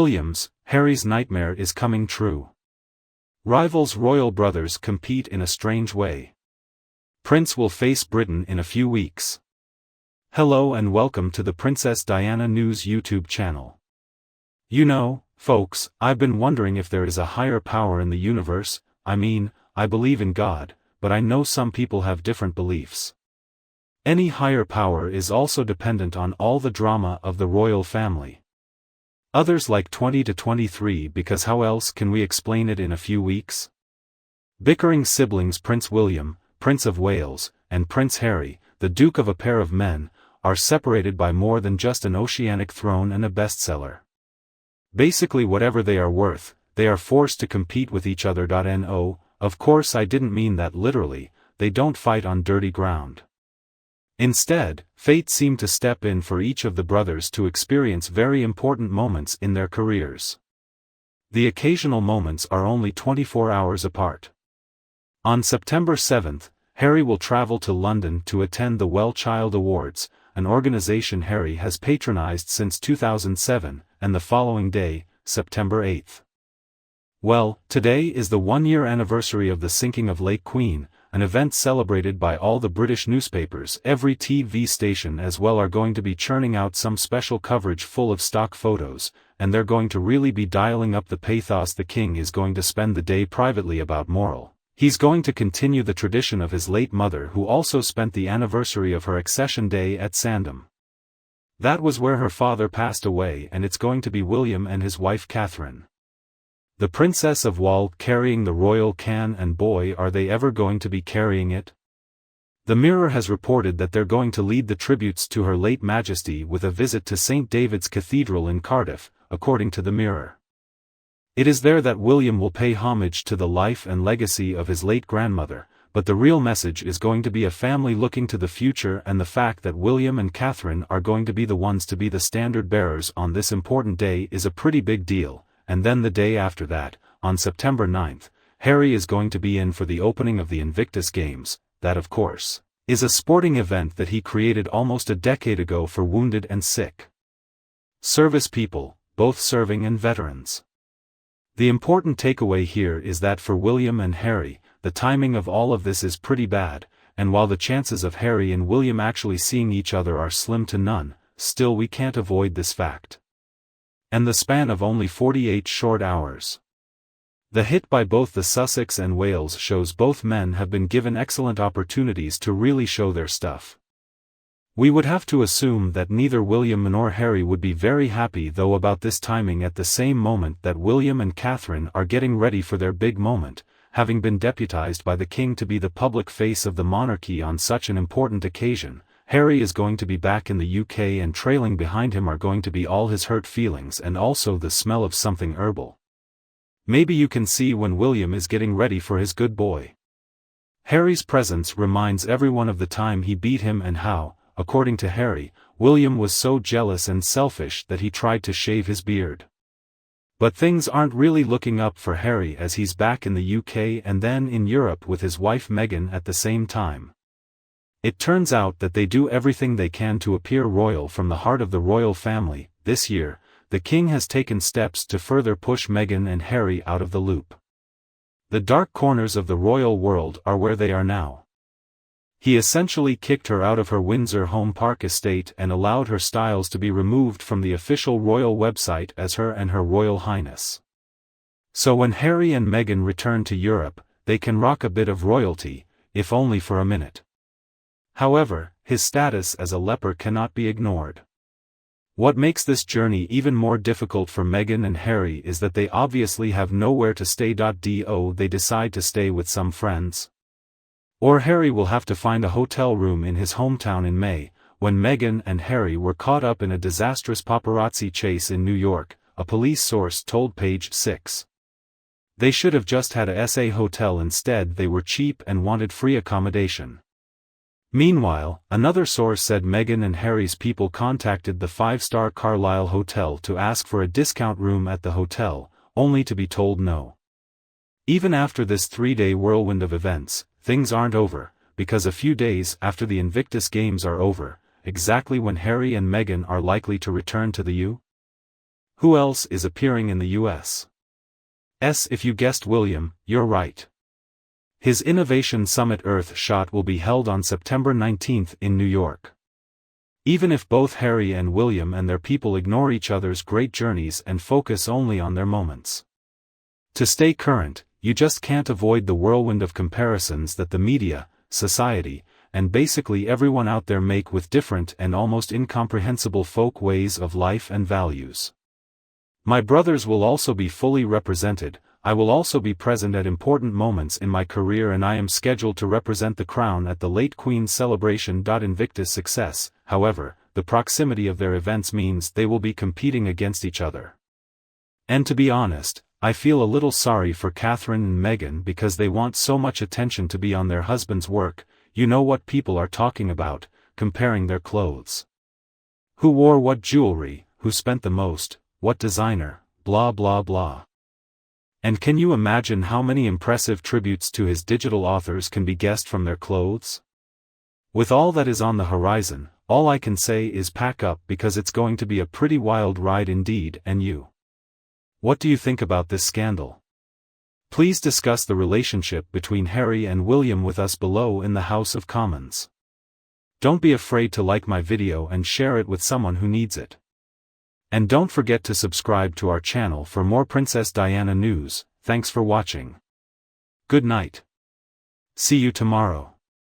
Williams, Harry's nightmare is coming true. Rivals royal brothers compete in a strange way. Prince will face Britain in a few weeks. Hello and welcome to the Princess Diana News YouTube channel. You know, folks, I've been wondering if there is a higher power in the universe. I mean, I believe in God, but I know some people have different beliefs. Any higher power is also dependent on all the drama of the royal family. Others like 20 to 23 because how else can we explain it in a few weeks? Bickering siblings Prince William, Prince of Wales, and Prince Harry, the Duke of a pair of men, are separated by more than just an oceanic throne and a bestseller. Basically whatever they are worth, they are forced to compete with each other. No, of course I didn't mean that literally, they don't fight on dirty ground. Instead, fate seemed to step in for each of the brothers to experience very important moments in their careers. The occasional moments are only 24 hours apart. On September 7th, Harry will travel to London to attend the Well Child Awards, an organization Harry has patronized since 2007, and the following day, September 8th. Well, today is the one-year anniversary of the sinking of Lake Queen, an event celebrated by all the British newspapers. Every TV station as well are going to be churning out some special coverage full of stock photos, and they're going to really be dialing up the pathos. The king is going to spend the day privately about moral. He's going to continue the tradition of his late mother, who also spent the anniversary of her accession day at Sandham. That was where her father passed away, and it's going to be William and his wife Catherine. The Princess of Wales carrying the royal can, and boy are they ever going to be carrying it. The Mirror has reported that they're going to lead the tributes to Her late Majesty with a visit to St. David's Cathedral in Cardiff, according to the Mirror. It is there that William will pay homage to the life and legacy of his late grandmother, but the real message is going to be a family looking to the future, and the fact that William and Catherine are going to be the ones to be the standard bearers on this important day is a pretty big deal. And then the day after that, on September 9th, Harry is going to be in for the opening of the Invictus Games. That of course, is a sporting event that he created almost a decade ago for wounded and sick service people, both serving and veterans. The important takeaway here is that for William and Harry, the timing of all of this is pretty bad, and while the chances of Harry and William actually seeing each other are slim to none, still we can't avoid this fact. And the span of only 48 short hours. The hit by both the Sussex and Wales shows both men have been given excellent opportunities to really show their stuff. We would have to assume that neither William nor Harry would be very happy though about this timing at the same moment that William and Catherine are getting ready for their big moment, having been deputized by the king to be the public face of the monarchy on such an important occasion. Harry is going to be back in the UK, and trailing behind him are going to be all his hurt feelings and also the smell of something herbal. Maybe you can see when William is getting ready for his good boy. Harry's presence reminds everyone of the time he beat him and how, according to Harry, William was so jealous and selfish that he tried to shave his beard. But things aren't really looking up for Harry as he's back in the UK and then in Europe with his wife Meghan at the same time. It turns out that they do everything they can to appear royal from the heart of the royal family. This year, the king has taken steps to further push Meghan and Harry out of the loop. The dark corners of the royal world are where they are now. He essentially kicked her out of her Windsor home park estate and allowed her styles to be removed from the official royal website as Her and Her Royal Highness. So when Harry and Meghan return to Europe, they can rock a bit of royalty, if only for a minute. However, his status as a leper cannot be ignored. What makes this journey even more difficult for Meghan and Harry is that they obviously have nowhere to stay. Do they decide to stay with some friends? Or Harry will have to find a hotel room in his hometown in May, when Meghan and Harry were caught up in a disastrous paparazzi chase in New York, a police source told Page 6. They should have just had a SA hotel instead. They were cheap and wanted free accommodation. Meanwhile, another source said Meghan and Harry's people contacted the 5-star Carlisle Hotel to ask for a discount room at the hotel, only to be told no. Even after this 3-day whirlwind of events, things aren't over, because a few days after the Invictus Games are over, exactly when Harry and Meghan are likely to return to the Who else is appearing in the US? If you guessed William, you're right. His Innovation Summit Earth Shot will be held on September 19 in New York. Even if both Harry and William and their people ignore each other's great journeys and focus only on their moments. To stay current, you just can't avoid the whirlwind of comparisons that the media, society, and basically everyone out there make with different and almost incomprehensible folk ways of life and values. My brothers will also be fully represented. I will also be present at important moments in my career, and I am scheduled to represent the crown at the late Queen's celebration. Invictus success, however, the proximity of their events means they will be competing against each other. And to be honest, I feel a little sorry for Catherine and Meghan because they want so much attention to be on their husband's work. You know what people are talking about, comparing their clothes. Who wore what jewelry, who spent the most, what designer, blah blah blah. And can you imagine how many impressive tributes to his digital authors can be guessed from their clothes? With all that is on the horizon, all I can say is pack up, because it's going to be a pretty wild ride indeed. And you? What do you think about this scandal? Please discuss the relationship between Harry and William with us below in the House of Commons. Don't be afraid to like my video and share it with someone who needs it. And don't forget to subscribe to our channel for more Princess Diana news. Thanks for watching. Good night. See you tomorrow.